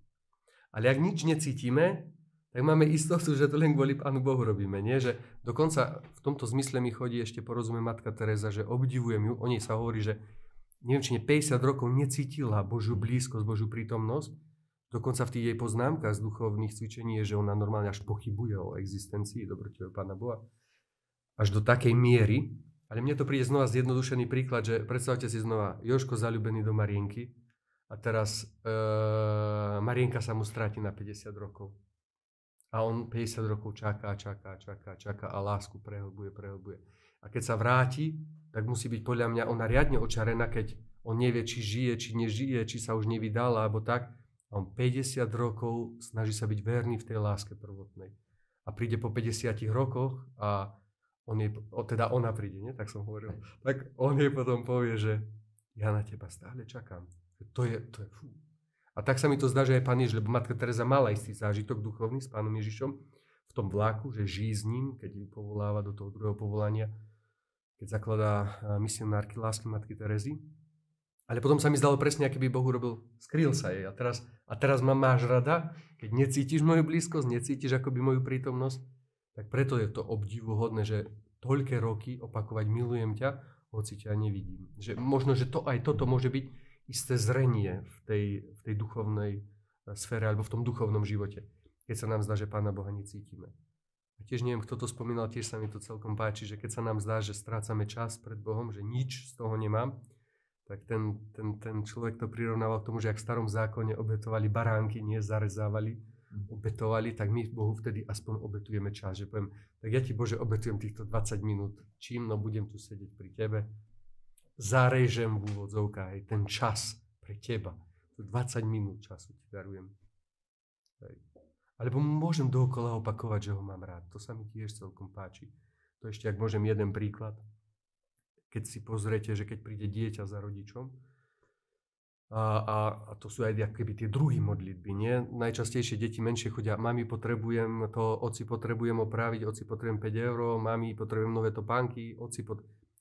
Ale ak nič necítime, tak máme istotu, že to len kvôli Pánu Bohu robíme, nie? Že dokonca v tomto zmysle mi chodí ešte porozumie matka Teresa, že obdivujem ju, o nej sa hovorí, že neviem, či 50 rokov necítila Božiu blízkosť, Božiu prítomnosť. Dokonca v tých jej poznámkach z duchovných cvičení je, že ona normálne až pochybuje o existencii dobrotivého Pána Boha. Až do takej miery. Ale mne to príde znova zjednodušený príklad, že predstavte si znova Jožko zaľúbený do Marienky a teraz Marienka sa mu stráti na 50 rokov. A on 50 rokov čaká a lásku prehlbuje. A keď sa vráti, tak musí byť podľa mňa ona riadne očarená, keď on nevie, či žije, či nežije, či sa už nevydala, alebo tak. A on 50 rokov snaží sa byť verný v tej láske prvotnej. A príde po 50 rokoch a ona príde, nie? Tak som hovoril. Tak on jej potom povie, že ja na teba stále čakám. To je fú. A tak sa mi to zdá, že aj Pán Ježiš, lebo matka Teresa mala istý zážitok duchovný s Pánom Ježišom v tom vlaku, že žije s ním, keď ju povoláva do toho druhého povolania, keď zakladá misionárky lásky matky Terezy. Ale potom sa mi zdalo presne, aký by Boh urobil, skrýl sa jej. A teraz ma máš rada, keď necítiš moju blízkosť, necítiš akoby moju prítomnosť, tak preto je to obdivuhodné, že toľké roky opakovať milujem ťa, hoci ťa nevidím. Že možno, že aj toto môže byť isté zrenie v tej duchovnej sfére alebo v tom duchovnom živote, keď sa nám zdá, že Pána Boha necítime. A tiež neviem, kto to spomínal, tiež sa mi to celkom páči, že keď sa nám zdá, že strácame čas pred Bohom, že nič z toho nemám, tak ten človek to prirovnával k tomu, že ak v starom zákone obetovali baránky, nie zarezávali obetovali, tak my Bohu vtedy aspoň obetujeme čas, že poviem, tak ja ti Bože obetujem týchto 20 minút, čím, no budem tu sedieť pri tebe, zarežem v úvodzovkách aj ten čas pre teba, 20 minút času ti darujem. Alebo môžem dookola opakovať, že ho mám rád, to sa mi tiež celkom páči. To ešte, ak môžem jeden príklad, keď si pozriete, že keď príde dieťa za rodičom, a to sú aj akoby tie druhé modlitby, nie? Najčastejšie deti menšie chodia, mami potrebujem to, oci potrebujem opraviť, oci potrebujem 5 eur, mami potrebujem nové topánky,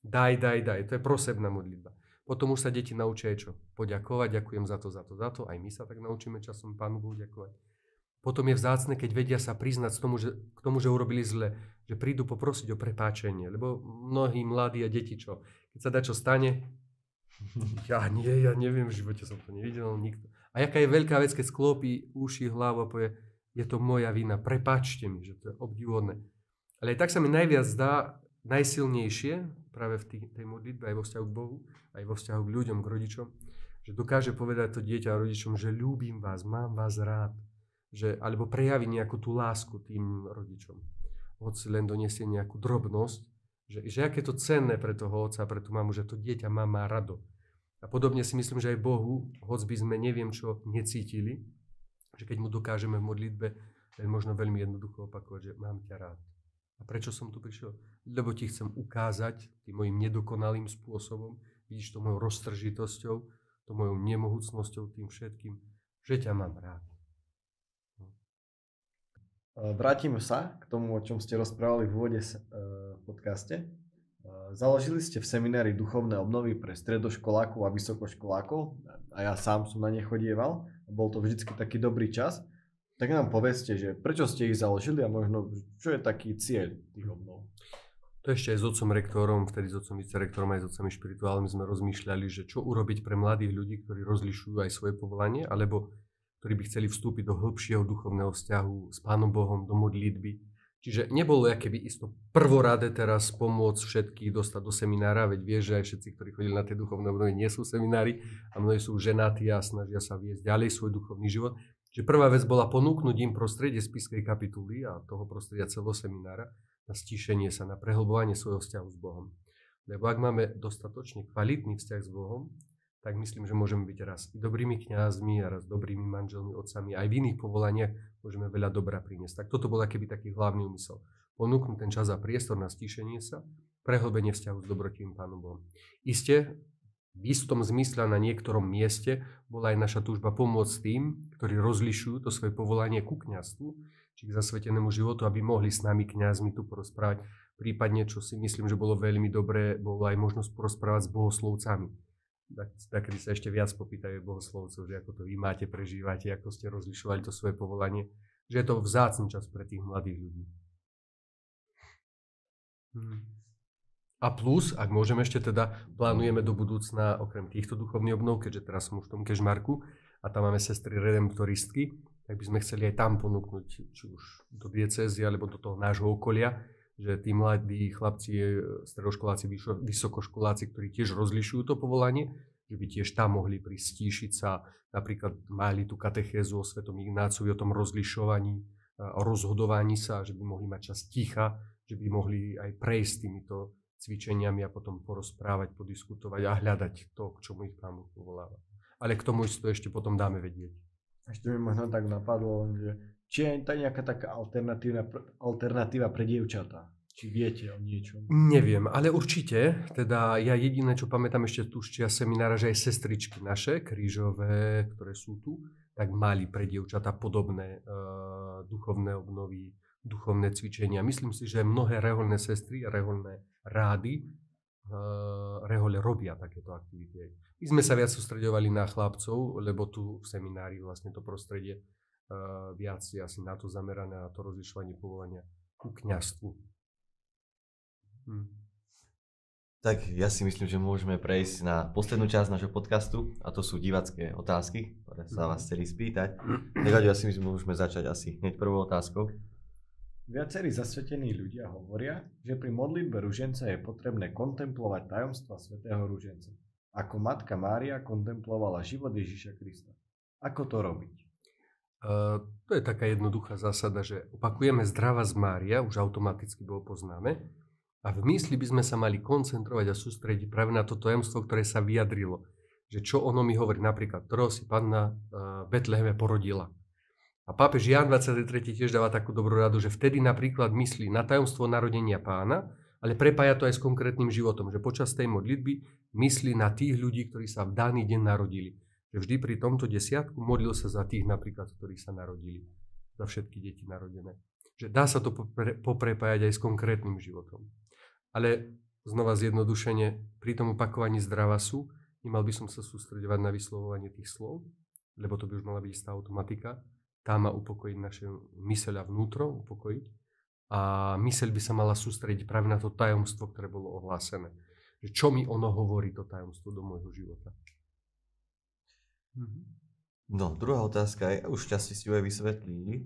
daj, to je prosebná modlitba. Potom už sa deti naučia aj čo? Poďakovať, ďakujem za to, aj my sa tak naučíme časom Pánu Bohu ďakovať. Potom je vzácne, keď vedia sa priznať k tomu, že urobili zle, že prídu poprosiť o prepáčenie, lebo mnohí mladí a deti čo? Keď sa dačo stane, ja neviem, v živote som to nevidel, nikto. A jaká je veľká vec, keď sklopí uši, hlavu a povie, je to moja vina, prepáčte mi, že to je obdivuhodné. Ale aj tak sa mi najviac zdá najsilnejšie, práve v tej modlitbe, aj vo vzťahu k Bohu, aj vo vzťahu k ľuďom, k rodičom, že dokáže povedať to dieťa rodičom, že ľúbim vás, mám vás rád, alebo prejaví nejakú tú lásku tým rodičom. Hoci len donesie nejakú drobnosť, že aké je to cenné pre toho otca, pre tú mamu, že to dieťa má rado. A podobne si myslím, že aj Bohu, hoc by sme neviem čo necítili, že keď mu dokážeme v modlitbe len možno veľmi jednoducho opakovať, že mám ťa rád. A prečo som tu prišiel? Lebo ti chcem ukázať tým mojim nedokonalým spôsobom, vidíš to mojou roztržitosťou, to mojou nemohúcnosťou, tým všetkým, že ťa mám rád. Vrátime sa k tomu, o čom ste rozprávali v úvode podcaste. Založili ste v seminári duchovné obnovy pre stredoškolákov a vysokoškolákov a ja sám som na ne chodieval. Bol to vždycky taký dobrý čas. Tak nám povedzte, že prečo ste ich založili a možno čo je taký cieľ tých obnov? To ešte aj s otcom rektorom, vtedy s otcom vicerektorom aj s otcami špirituálmi sme rozmýšľali, že čo urobiť pre mladých ľudí, ktorí rozlišujú aj svoje povolanie, alebo ktorí by chceli vstúpiť do hĺbšieho duchovného vzťahu s Pánom Bohom, do modlitby. Čiže nebolo akéby isto prvoradé teraz pomôcť všetkých dostať do seminára, veď vieš, že aj všetci, ktorí chodili na tie duchovné obnovy, nie sú seminári a mnohí sú ženatí a snažia sa viesť ďalej svoj duchovný život. Čiže prvá vec bola ponúknuť im prostredie spišskej kapituly a toho prostredia celého seminára na stíšenie sa, na prehlbovanie svojho vzťahu s Bohom. Lebo ak máme dostatočne kvalitný vzťah s Bohom, tak myslím, že môžeme byť raz i dobrými kňazmi a raz dobrými manželmi, otcami. Aj v iných povolaniach môžeme veľa dobra priniesť. Tak toto bol akýby taký hlavný úmysel. Ponúknuť ten čas a priestor na stíšenie sa, prehlbenie vzťahu s dobrotivým Pánom Bohom. Isté, v istom zmysle na niektorom mieste bola aj naša túžba pomôcť tým, ktorí rozlišujú to svoje povolanie ku kňazstvu, či k zasvetenému životu, aby mohli s nami kňazmi tu porozprávať. Prípadne, čo si myslím, že bolo veľmi dobré, bolo aj možnosť porozprávať s bohoslovcami. Takedy sa ešte viac popýtajú bohoslovcov, že ako to vy máte, prežívate, ako ste rozlišovali to svoje povolanie, že je to vzácny čas pre tých mladých ľudí. A plus, ak môžeme ešte teda, plánujeme do budúcna, okrem týchto duchovných obnov, keďže teraz som už v tom Kežmarku a tam máme sestry redemptoristky, tak by sme chceli aj tam ponúknuť, či už do diecézy, alebo do toho nášho okolia, že tí mladí chlapci, stredoškoláci, vysokoškoláci, ktorí tiež rozlišujú to povolanie, že by tiež tam mohli pristíšiť sa, napríklad mali tú katechézu o svetom Ignácovi, o tom rozlišovaní, o rozhodovaní sa, že by mohli mať čas ticha, že by mohli aj prejsť týmito cvičeniami a potom porozprávať, podiskutovať a hľadať to, k čomu ich Pán Boh povoláva. Ale k tomu to ešte potom dáme vedieť. Ešte mi možno tak napadlo, že či je to nejaká taká alternatíva pre dievčatá? Či viete o niečom? Neviem, ale určite, teda ja jediné, čo pamätám ešte tu z čias seminára, že aj sestričky naše, krížové, ktoré sú tu, tak mali pre dievčatá podobné duchovné obnovy, duchovné cvičenia. Myslím si, že mnohé reholné sestry a reholné rády rehole robia takéto aktivity. My sme sa viac sústreďovali na chlapcov, lebo tu v seminári vlastne to prostredie viac je asi na to zamerané, na to rozlišovanie povolania ku kňazstvu. Tak ja si myslím, že môžeme prejsť na poslednú časť nášho podcastu a to sú divácké otázky, ktoré sa vás chceli spýtať. Tak ja si myslím, že môžeme začať asi hneď prvou otázkou. Viacerí zasvetení ľudia hovoria, že pri modlitbe ruženca je potrebné kontemplovať tajomstva svätého ruženca, ako matka Mária kontemplovala život Ježiša Krista. Ako to robiť? To je taká jednoduchá zásada, že opakujeme Zdravá z Mária, už automaticky bolo poznáme, a v mysli by sme sa mali koncentrovať a sústrediť práve na to tajomstvo, ktoré sa vyjadrilo. Že čo ono mi hovorí, napríklad, ktorého si Panna v Betleheme porodila. A pápež Ján 23. tiež dáva takú dobrú radu, že vtedy napríklad myslí na tajomstvo narodenia Pána, ale prepája to aj s konkrétnym životom, že počas tej modlitby myslí na tých ľudí, ktorí sa v daný deň narodili. Že vždy pri tomto desiatku modlil sa za tých napríklad, ktorí sa narodili. Za všetky deti narodené. Že dá sa to poprepájať aj s konkrétnym životom. Ale znova zjednodušene, pri tom opakovaní Zdravasu, nemal by som sa sústredovať na vyslovovanie tých slov, lebo to by už mala byť istá automatika. Tá má upokojiť naše myseľ a vnútro, upokojiť. A myseľ by sa mala sústrediť práve na to tajomstvo, ktoré bolo ohlásené. Že čo mi ono hovorí, to tajomstvo do môjho života. No, druhá otázka je, už časti si ju aj vysvetlili,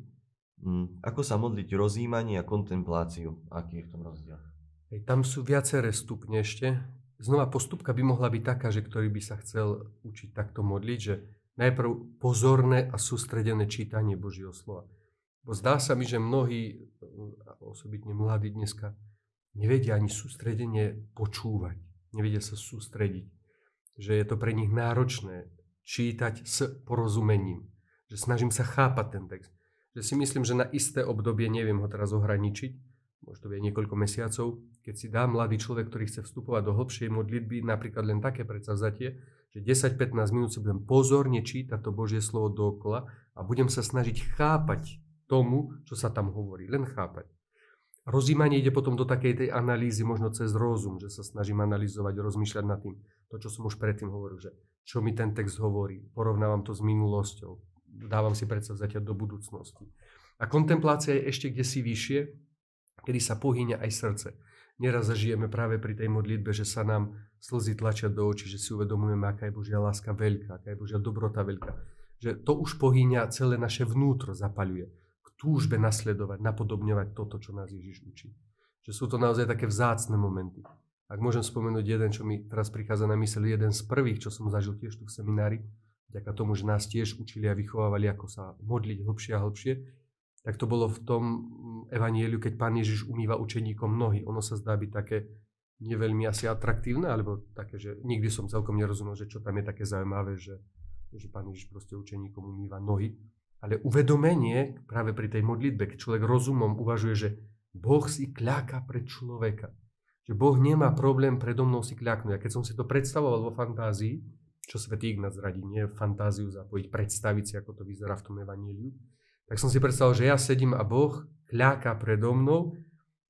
ako sa modliť rozjímanie a kontempláciu, aký je v tom rozdiel? Tam sú viaceré stupne ešte. Znova postupka by mohla byť taká, že ktorý by sa chcel učiť takto modliť, že najprv pozorné a sústredené čítanie Božieho slova. Bo zdá sa mi, že mnohí, osobitne mladí dneska, nevedia ani sústredenie počúvať. Nevedia sa sústrediť. Že je to pre nich náročné čítať s porozumením. Že snažím sa chápať ten text. Že si myslím, že na isté obdobie, neviem ho teraz ohraničiť, možno to je niekoľko mesiacov, keď si dá mladý človek, ktorý chce vstupovať do hlbšej modlitby, napríklad len také predsavzatie, že 10-15 minút si budem pozorne čítať to Božie slovo dookola a budem sa snažiť chápať tomu, čo sa tam hovorí. Len chápať. Rozjímanie ide potom do takej tej analýzy, možno cez rozum, že sa snažím analyzovať, rozmýšľať nad tým, to, čo som už predtým hovoril, že čo mi ten text hovorí, porovnávam to s minulosťou, dávam si predsavzatia do budúcnosti. A kontemplácia je ešte kdesi vyššie, kedy sa pohýňa aj srdce. Neraz zažijeme práve pri tej modlitbe, že sa nám slzy tlačia do očí, že si uvedomujeme, aká je Božia láska veľká, aká je Božia dobrota veľká. Že to už pohýňa celé naše vnútro, zapaľuje k túžbe nasledovať, napodobňovať toto, čo nás Ježiš učí. Že sú to naozaj také vzácne momenty. Ak môžem spomenúť jeden, čo mi teraz prichádza na myseľ, jeden z prvých, čo som zažil tiež tu v seminári, vďaka tomu, že nás tiež učili a vychovávali, ako sa modliť hlbšie a hlbšie, tak to bolo v tom evanjeliu, keď Pán Ježiš umýva učeníkom nohy. Ono sa zdá byť také neveľmi asi atraktívne, alebo také, že nikdy som celkom nerozumel, že čo tam je také zaujímavé, že Pán Ježiš proste učeníkom umýva nohy. Ale uvedomenie práve pri tej modlitbe, keď človek rozumom uvažuje, že Boh si kľaká pre človeka. Že Boh nemá problém predo mnou si kľaknúť. A keď som si to predstavoval vo fantázii, čo svätý Ignác radí, nie fantáziu zapojiť, predstaviť si, ako to vyzerá v tom evanjeliu, tak som si predstavil, že ja sedím a Boh kľaká predo mnou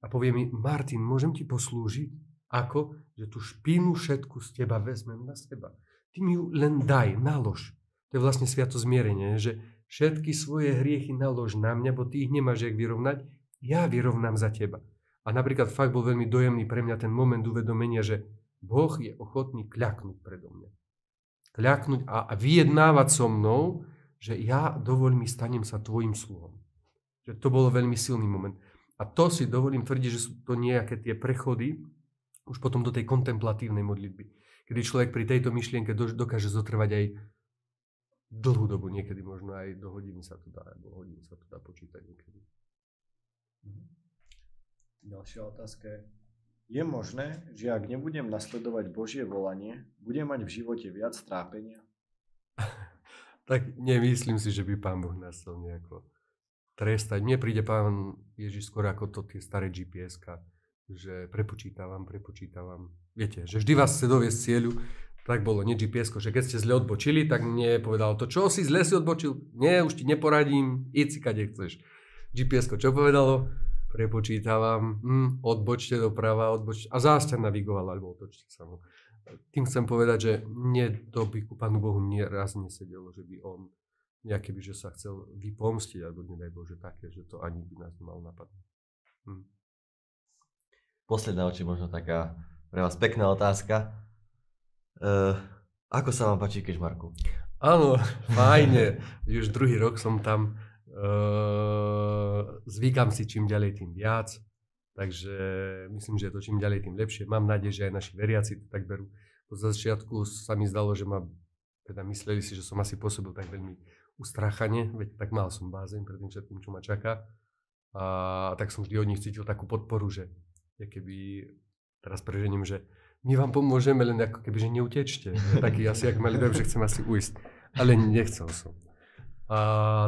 a povie mi, Martin, môžem ti poslúžiť? Ako? Že tú špinu všetku z teba vezmem na seba. Ty mi ju len daj, nalož. To je vlastne sviatozmierenie, že všetky svoje hriechy nalož na mňa, bo ty ich nemáš jak vyrovnať, ja vyrovnám za teba. A napríklad fakt bol veľmi dojemný pre mňa ten moment uvedomenia, že Boh je ochotný kľaknúť predo mňa. Kľaknúť a vyjednávať so mnou, že ja dovoľ mi stanem sa tvojim sluhom. Že to bolo veľmi silný moment. A to si dovolím tvrdiť, že sú to nejaké tie prechody už potom do tej kontemplatívnej modlitby. Kedy človek pri tejto myšlienke dokáže zotrvať aj dlhú dobu, niekedy možno aj do hodiny sa to dá, alebo hodiny sa to dá počítať niekedy. Ďalšia otázka je, je možné, že ak nebudem nasledovať Božie volanie, budem mať v živote viac trápenia? Tak nemyslím si, že by Pán Boh nás chcel nejako trestať. Mne príde Pán Ježiš skôr ako to tie staré GPS-ka, že prepočítavam. Viete, že vždy vás chce doviesť cieľu. Tak bolo, nie GPS-ko, že keď ste zle odbočili, tak mne povedal to, čo si zle si odbočil? Nie, už ti neporadím, íď si kade chceš. GPS-ko čo povedalo? Prepočítavam, odbočte doprava, odbočte a zás ťa navigoval, alebo otočte sa. Tým chcem povedať, že to by ku Pánu Bohu raz nesedelo, že by on nejaké by, že sa chcel vypomstiť, alebo nedaj Bože také, že to ani by nás nemal napadnúť. Posledná oči, možno taká pre vás pekná otázka. Ako sa vám páči Kežmarku? Áno, fajne. Už druhý rok som tam. Zvykam si čím ďalej, tým viac. Takže myslím, že je to čím ďalej, tým lepšie. Mám nádej, že aj naši veriaci to tak berú. Po začiatku sa mi zdalo, že teda mysleli si, že som asi pôsobil tak veľmi ustráchanie, veď tak mal som bázeň pred tým všetkým, čo ma čaká. A tak som vždy od nich cítil takú podporu, že keby teraz prežením, že my vám pomôžeme, len ako keby, že neutečte. Taký asi, jak mali dojem, že chcem asi ujsť. Ale nechcel som. A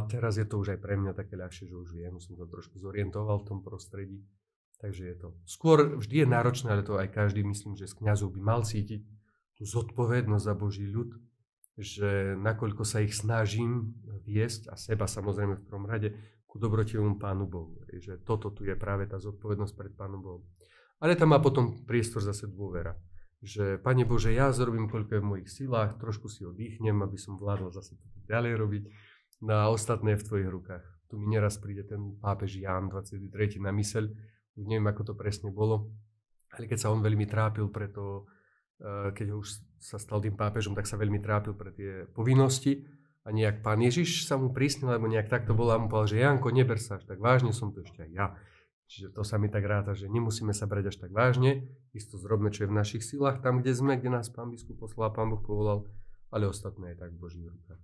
teraz je to už aj pre mňa také ľahšie, že už viem, som sa trošku zorientoval v tom prostredí. Takže je to skôr vždy je náročné, ale to aj každý, myslím, že z kňazov by mal cítiť tú zodpovednosť za Boží ľud, že nakoľko sa ich snažím viesť a seba samozrejme v prvom rade ku dobrotivému Pánu Bohu. Že toto tu je práve tá zodpovednosť pred Pánom Bohom. Ale tam má potom priestor zase dôvera. Že Pane Bože, ja zrobím koľko je v mojich silách, trošku si oddychnem, aby som vládol zase to ďalej robiť. Na ostatné v tvojich rukách. Tu mi neraz príde ten pápež Ján 23. na myseľ, už neviem, ako to presne bolo, ale keď sa on veľmi trápil preto, keď už sa stal tým pápežom, tak sa veľmi trápil pre tie povinnosti a nejak Pán Ježiš sa mu prísnil, alebo nejak takto bolo a mu povedal, že Janko, neber sa až tak vážne, som to ešte aj ja. Čiže to sa mi tak ráta, že nemusíme sa brať až tak vážne, isto zrobme, čo je v našich silách, tam, kde sme, kde nás Pán biskup poslal, Pán Boh povolal, ale ostatné je tak v Božích rukách.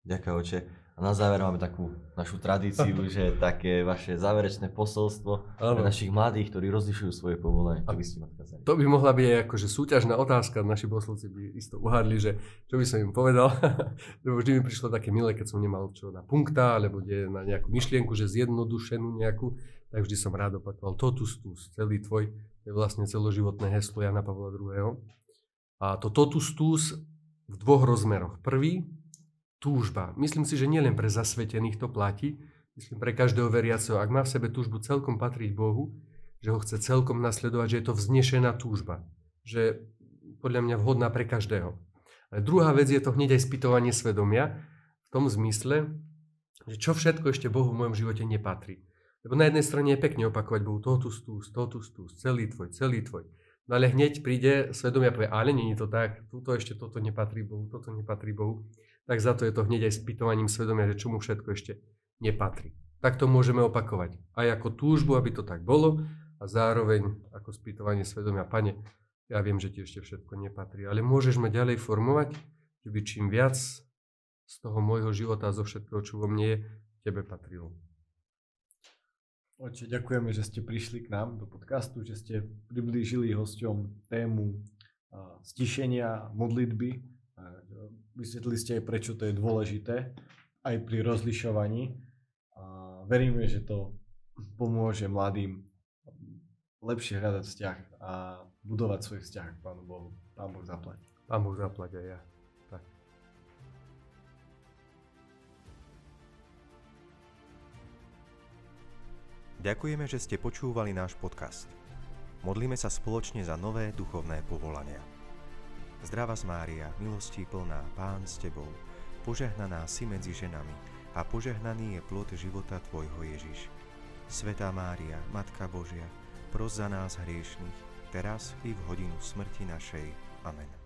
Ďakujem, oče. A na záver máme takú našu tradíciu, že také vaše záverečné posolstvo pre našich mladých, ktorí rozlišujú svoje povolanie. Čo by ste odkázali? To by mohla byť aj akože súťažná otázka. Naši poslovci by isto uhádli, že čo by som im povedal. Lebo vždy mi prišlo také milé, keď som nemal čo na punkta, alebo na nejakú myšlienku, že zjednodušenú nejakú, tak vždy som rád opakoval totus tus, celý tvoj, to je vlastne celoživotné heslo Jana Pavla II. A to totus tus v dvoch rozmeroch. Prvý, túžba. Myslím si, že nielen pre zasvetených to platí, myslím pre každého veriaceho. Ak má v sebe túžbu celkom patriť Bohu, že ho chce celkom nasledovať, že je to vznešená túžba. Že podľa mňa vhodná pre každého. Ale druhá vec je to hneď aj spytovanie svedomia v tom zmysle, že čo všetko ešte Bohu v mojom živote nepatrí. Lebo na jednej strane je pekne opakovať Bohu totus tus, celý tvoj, celý tvoj. No ale hneď príde svedomia a povie, ale nie je to tak, toto nepatrí Bohu, toto nepatrí Bohu. Tak za to je to hneď aj spytovaním svedomia, že čo mu všetko ešte nepatrí. Tak to môžeme opakovať. Aj ako túžbu, aby to tak bolo, a zároveň ako spytovanie svedomia, Pane, ja viem, že ti ešte všetko nepatrí, ale môžeš ma ďalej formovať, že by čím viac z toho môjho života a zo všetkého, čo vo mne je, tebe patrilo. Oče, ďakujeme, že ste prišli k nám do podcastu, že ste priblížili hosťom tému stišenia, modlitby. Vysvetlili ste aj, prečo to je dôležité aj pri rozlišovaní. Veríme, že to pomôže mladým lepšie hľadať vzťah a budovať svoj vzťah k Pánu Bohu. Pán Boh zaplať. Pán Boh zaplať aj ja. Tak. Ďakujeme, že ste počúvali náš podcast. Modlíme sa spoločne za nové duchovné povolania. Zdravá Mária, milostí plná, Pán s tebou, požehnaná si medzi ženami a požehnaný je plod života tvojho Ježiš. Svätá Mária, Matka Božia, pros za nás hriešnych, teraz i v hodinu smrti našej. Amen.